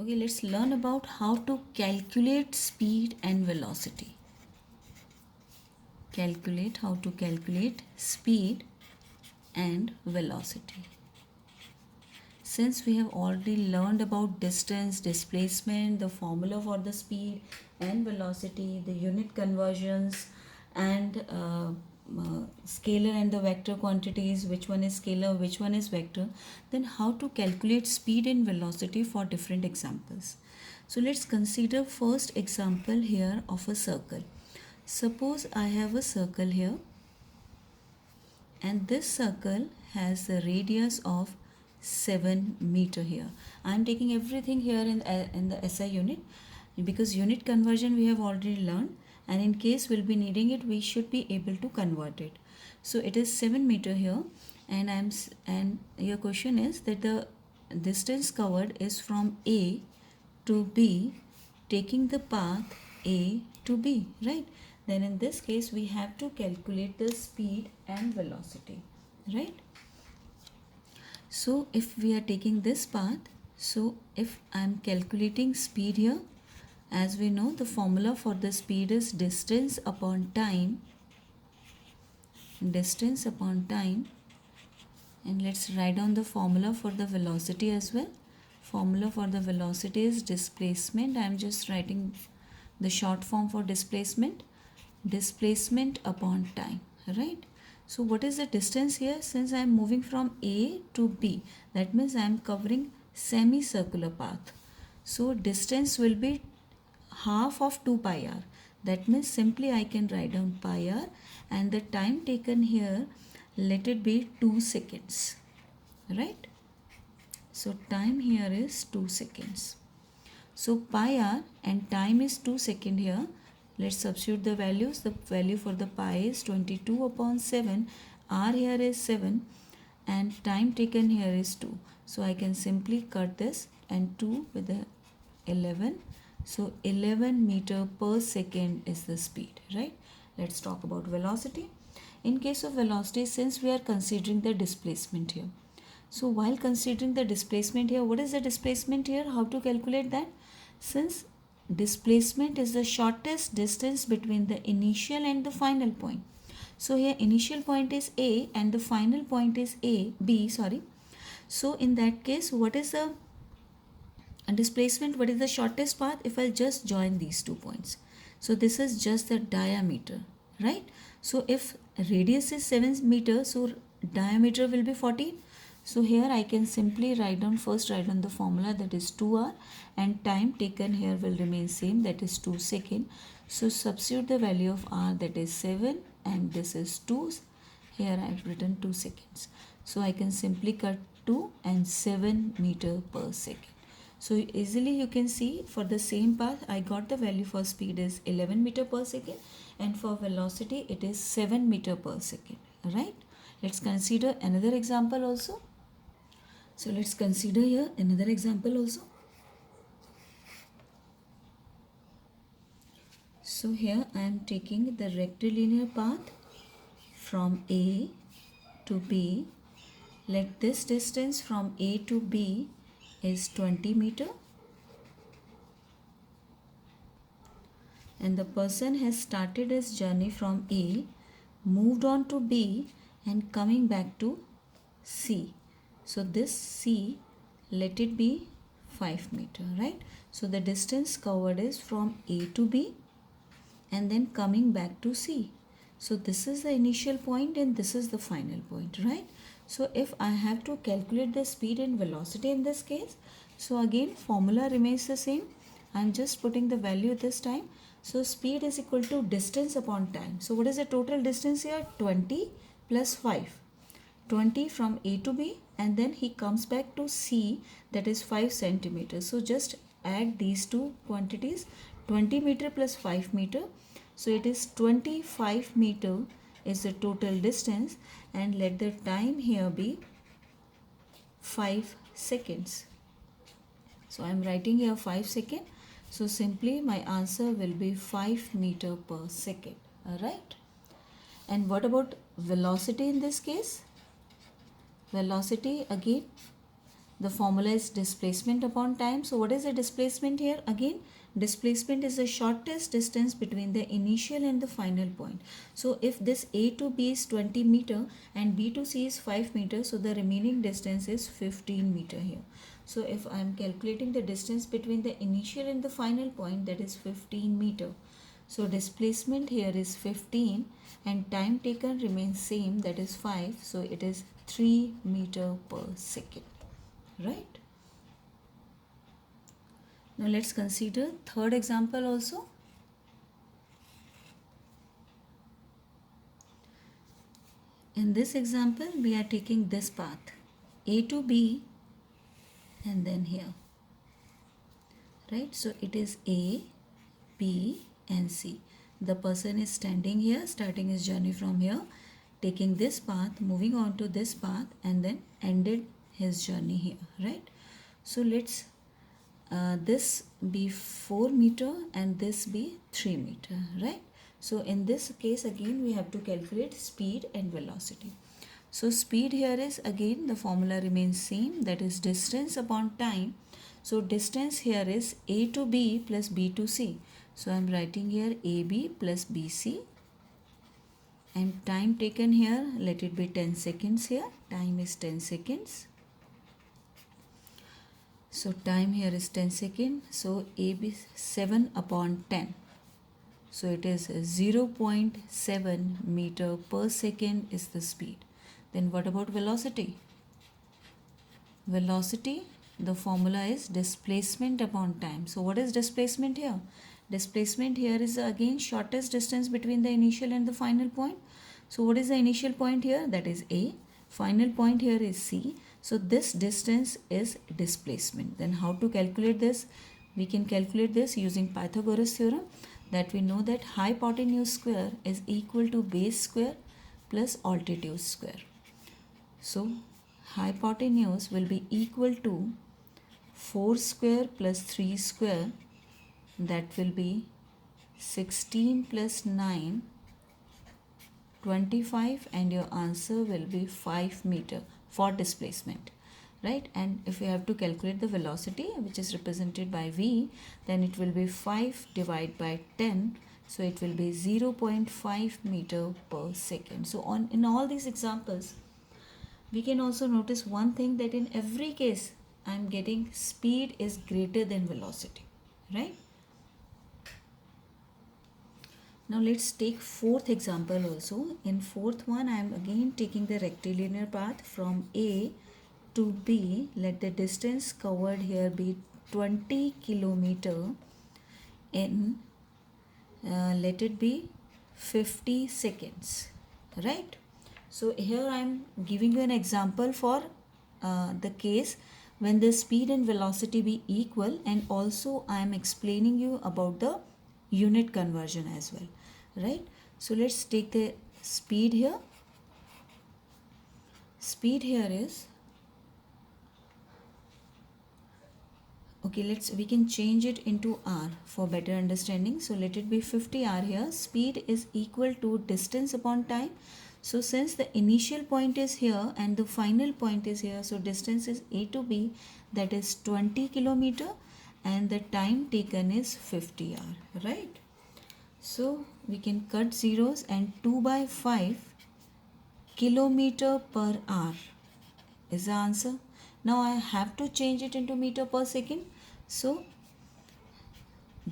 Okay, let's learn about how to calculate speed and velocity. How to calculate speed and velocity. Since we have already learned about distance, displacement, the formula for the speed and velocity, the unit conversions, and scalar and the vector quantities, which one is scalar, which one is vector, then how to calculate speed and velocity for different examples. So let's consider first example here of a circle. Suppose I have a circle here, and this circle has a radius of 7 meter here. I am taking everything here in the SI unit because unit conversion we have already learned, and in case we'll be needing it, we should be able to convert it. So it is 7 meter here, and and your question is that the distance covered is from A to B, taking the path A to B, right? Then in this case we have to calculate the speed and velocity, right? So if we are taking this path, so if I am calculating speed here, as we know the formula for the speed is distance upon time, and let's write down the formula for the velocity as well. Formula for the velocity is displacement. I am just writing the short form for displacement upon time, right? So what is the distance here? Since I am moving from A to B, that means I am covering semicircular path, so distance will be half of 2 pi r. That means simply I can write down pi r, and the time taken here, let it be 2 seconds, right? So time here is 2 seconds. So pi r and time is 2 second here. Let's substitute the values. The value for the pi is 22 upon 7. R here is 7 and time taken here is 2. So I can simply cut this, and 2 with the 11. So 11 meter per second is the speed, right? Let's talk about velocity. In case of velocity, since we are considering the displacement here. So while considering the displacement here, what is the displacement here? How to calculate that? Since displacement is the shortest distance between the initial and the final point. So here initial point is A and the final point is B. So in that case, what is the displacement? What is the shortest path? If I just join these 2 points. So this is just the diameter, right? So if radius is 7 meters, so diameter will be 14. So here I can simply write down the formula, that is 2r, and time taken here will remain same, that is 2 second. So substitute the value of r, that is 7, and this is 2. Here I have written 2 seconds. So I can simply cut 2 and 7 meter per second. So easily you can see for the same path I got the value for speed is 11 meter per second, and for velocity it is 7 meter per second, right? Let's consider another example also. So let's consider here another example also. So here I am taking the rectilinear path from A to B. Let this distance from A to B is 20 meter, and the person has started his journey from A, moved on to B, and coming back to C. So this C, let it be 5 meter, right? So the distance covered is from A to B and then coming back to C. So this is the initial point and this is the final point, right? So if I have to calculate the speed and velocity in this case, so again formula remains the same. I'm just putting the value this time. So speed is equal to distance upon time. So what is the total distance here? 20 plus 5. 20 from A to B, and then he comes back to C, that is 5 centimeters. So just add these two quantities, 20 meter plus 5 meter. So it is 25 meter is the total distance, and let the time here be 5 seconds. So I am writing here 5 seconds. So simply my answer will be 5 meter per second. Alright. And what about velocity in this case? Velocity again, The formula is displacement upon time. So what is the displacement here? Again, displacement is the shortest distance between the initial and the final point. So if this A to B is 20 meter and B to C is 5 meter, so the remaining distance is 15 meter here. So if I am calculating the distance between the initial and the final point, that is 15 meter. So displacement here is 15 and time taken remains same, that is 5. So it is 3 meter per second. Right? Now let's consider third example also. In this example, we are taking this path A to B and then here. Right? So it is A, B and C. The person is standing here, starting his journey from here, taking this path, moving on to this path and then ended his journey here. Right? So let's this be 4 meter and this be 3 meter. Right? So in this case again we have to calculate speed and velocity. So speed here is again the formula remains same, that is distance upon time. So distance here is A to B plus B to C. So I am writing here AB plus BC and time taken here, let it be 10 seconds here. Time is 10 seconds. So time here is 10 seconds. So AB 7 upon 10. So it is 0.7 meter per second is the speed. Then what about velocity? Velocity, the formula is displacement upon time. So what is displacement here? Displacement here is again shortest distance between the initial and the final point. So what is the initial point here? That is A. Final point here is C. So this distance is displacement. Then how to calculate this? We can calculate this using Pythagoras theorem, that we know that hypotenuse square is equal to base square plus altitude square. So hypotenuse will be equal to 4 square plus 3 square, that will be 16 plus 9, 25, and your answer will be 5 meter for displacement. Right? And if we have to calculate the velocity, which is represented by V, then it will be 5 divided by 10. So it will be 0.5 meter per second. So in all these examples, we can also notice one thing, that in every case I am getting speed is greater than velocity. Right? Now let's take fourth example also. In fourth one, I am again taking the rectilinear path from A to B. Let the distance covered here be 20 kilometer in let it be 50 seconds. Right? So here I am giving you an example for the case when the speed and velocity be equal, and also I am explaining you about the unit conversion as well. Right? So let's take the speed here. Speed here is, okay, we can change it into R for better understanding. So let it be 50 R here. Speed is equal to distance upon time. So since the initial point is here and the final point is here, so distance is A to B, that is 20 kilometer, and the time taken is 50 R. Right? So we can cut zeros, and 2 by 5 kilometer per hour is the answer. Now I have to change it into meter per second. So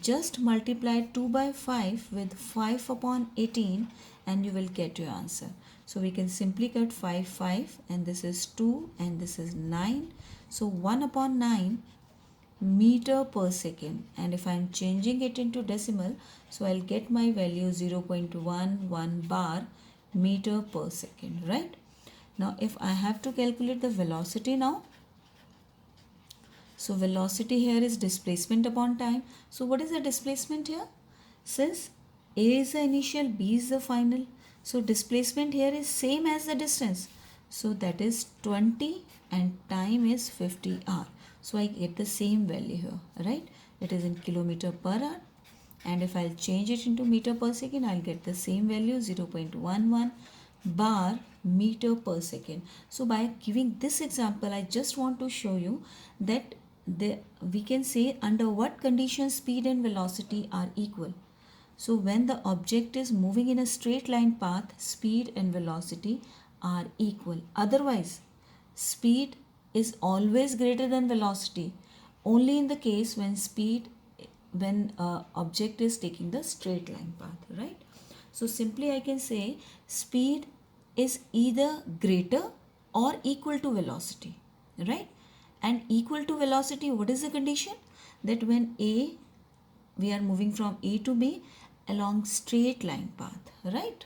just multiply 2 by 5 with 5 upon 18 and you will get your answer. So we can simply cut 5, and this is 2 and this is 9. So 1 upon 9 meter per second, and if I am changing it into decimal, so I'll get my value 0.11 bar meter per second. Right? Now if I have to calculate the velocity now, so velocity here is displacement upon time. So what is the displacement here? Since A is the initial, B is the final, so displacement here is same as the distance. So that is 20 and time is 50 R. So I get the same value here. Right? It is in kilometer per hour. And if I'll change it into meter per second, I'll get the same value, 0.11 bar meter per second. So by giving this example, I just want to show you that we can say under what conditions speed and velocity are equal. So when the object is moving in a straight line path, speed and velocity are equal. Otherwise, speed is always greater than velocity, only in the case when object is taking the straight line path, right? So simply I can say speed is either greater or equal to velocity, right? And equal to velocity, what is the condition? That when we are moving from A to B along straight line path, right?